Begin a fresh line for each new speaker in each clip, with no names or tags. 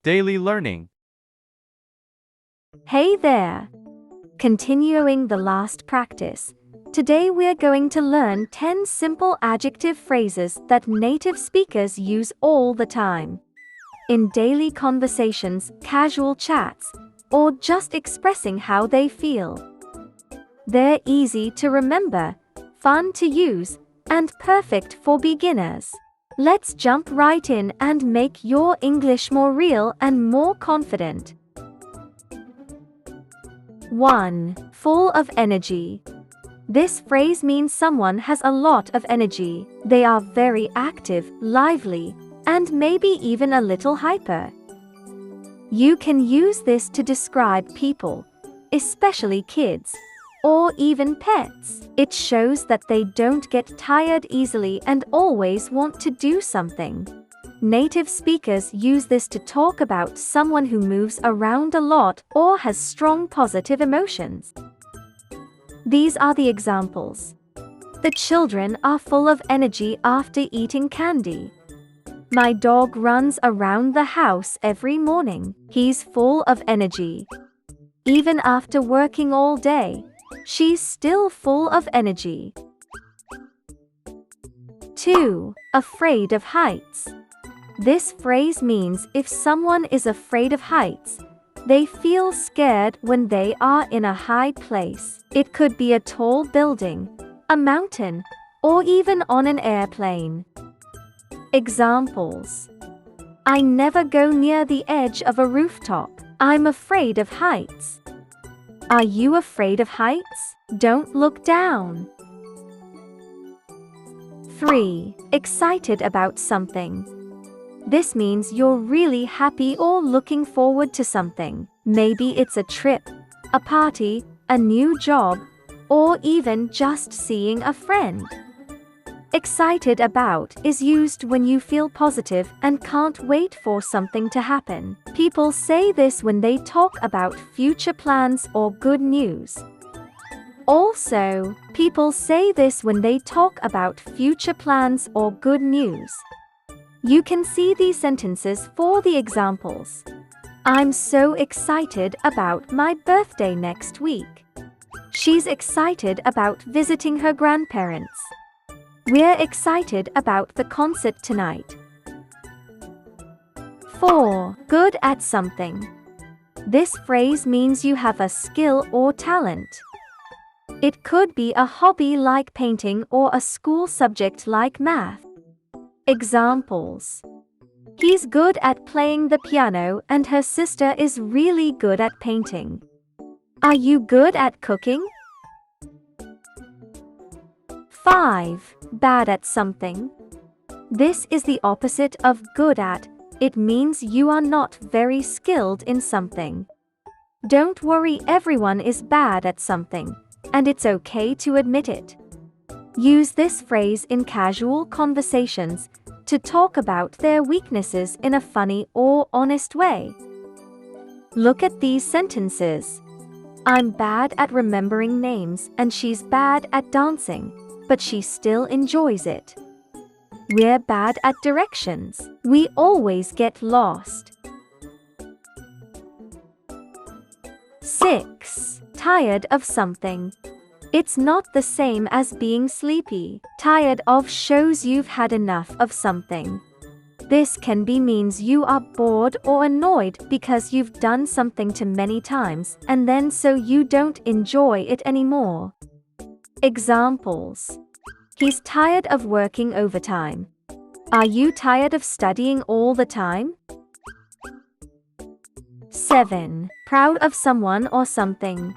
Daily learning.
Hey there! Continuing the last practice, today we're going to learn 10 simple adjective phrases that native speakers use all the time. In daily conversations, casual chats, or just expressing how they feel. They're easy to remember, fun to use, and perfect for beginners. Let's jump right in and make your English more real and more confident. 1. Full of energy. This phrase means someone has a lot of energy. They are very active, lively, and maybe even a little hyper. You can use this to describe people, especially kids, or even pets. It shows that they don't get tired easily and always want to do something. Native speakers use this to talk about someone who moves around a lot or has strong positive emotions. These are the examples. The children are full of energy after eating candy. My dog runs around the house every morning. He's full of energy. Even after working all day, she's still full of energy. 2. Afraid of heights. This phrase means if someone is afraid of heights, they feel scared when they are in a high place. It could be a tall building, a mountain, or even on an airplane. Examples. I never go near the edge of a rooftop. I'm afraid of heights. Are you afraid of heights? Don't look down. 3. Excited about something. This means you're really happy or looking forward to something. Maybe it's a trip, a party, a new job, or even just seeing a friend. Excited about is used when you feel positive and can't wait for something to happen. People say this when they talk about future plans or good news. Also, people say this when they talk about future plans or good news. You can see these sentences for the examples. I'm so excited about my birthday next week. She's excited about visiting her grandparents. We're excited about the concert tonight. 4. Good at something. This phrase means you have a skill or talent. It could be a hobby like painting or a school subject like math. Examples. He's good at playing the piano and her sister is really good at painting. Are you good at cooking? 5. Bad at something. This is the opposite of good at. It means you are not very skilled in something. Don't worry, everyone is bad at something, and it's okay to admit it. Use this phrase in casual conversations to talk about their weaknesses in a funny or honest way. Look at these sentences. I'm bad at remembering names and she's bad at dancing, but she still enjoys it. We're bad at directions. We always get lost. 6. Tired of something. It's not the same as being sleepy. Tired of shows you've had enough of something. This can be means you are bored or annoyed because you've done something too many times and then so you don't enjoy it anymore. Examples. He's tired of working overtime. Are you tired of studying all the time? 7. Proud of someone or something.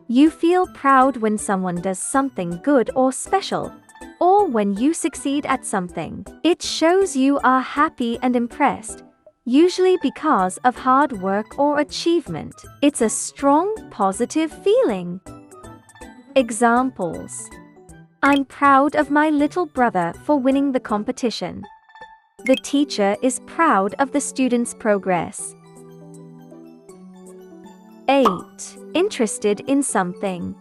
You feel proud when someone does something good or special, or when you succeed at something. It shows you are happy and impressed, usually because of hard work or achievement. It's a strong, positive feeling. Examples. I'm proud of my little brother for winning the competition. The teacher is proud of the student's progress. 8. Interested in something.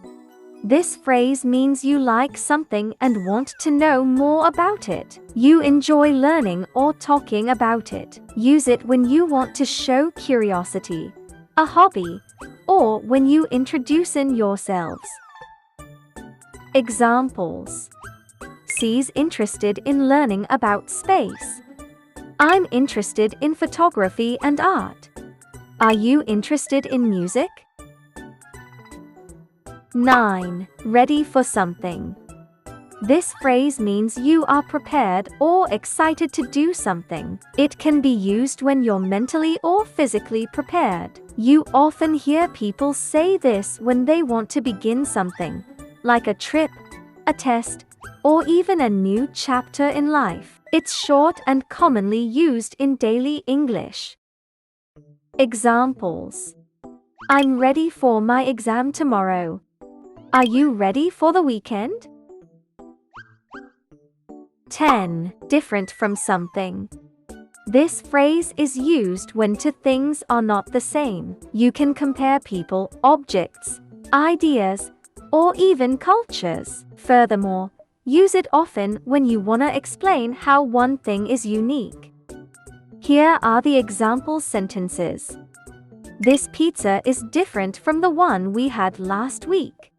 This phrase means you like something and want to know more about it. You enjoy learning or talking about it. Use it when you want to show curiosity, a hobby, or when you introduce in yourselves. Examples. She's interested in learning about space. I'm interested in photography and art. Are you interested in music? 9. Ready for something. This phrase means you are prepared or excited to do something. It can be used when you're mentally or physically prepared. You often hear people say this when they want to begin something, like a trip, a test, or even a new chapter in life. It's short and commonly used in daily English. Examples. I'm ready for my exam tomorrow. Are you ready for the weekend? 10. Different from something. This phrase is used when two things are not the same. You can compare people, objects, ideas, or even cultures. Furthermore, use it often when you want to explain how one thing is unique. Here are the example sentences. This pizza is different from the one we had last week.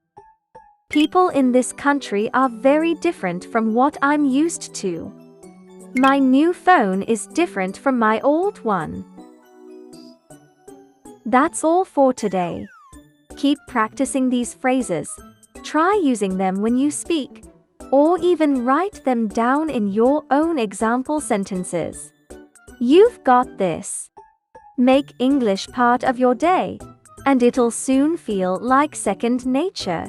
People in this country are very different from what I'm used to. My new phone is different from my old one. That's all for today. Keep practicing these phrases. Try using them when you speak, or even write them down in your own example sentences. You've got this. Make English part of your day, and it'll soon feel like second nature.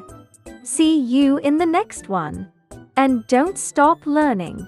See you in the next one. And don't stop learning.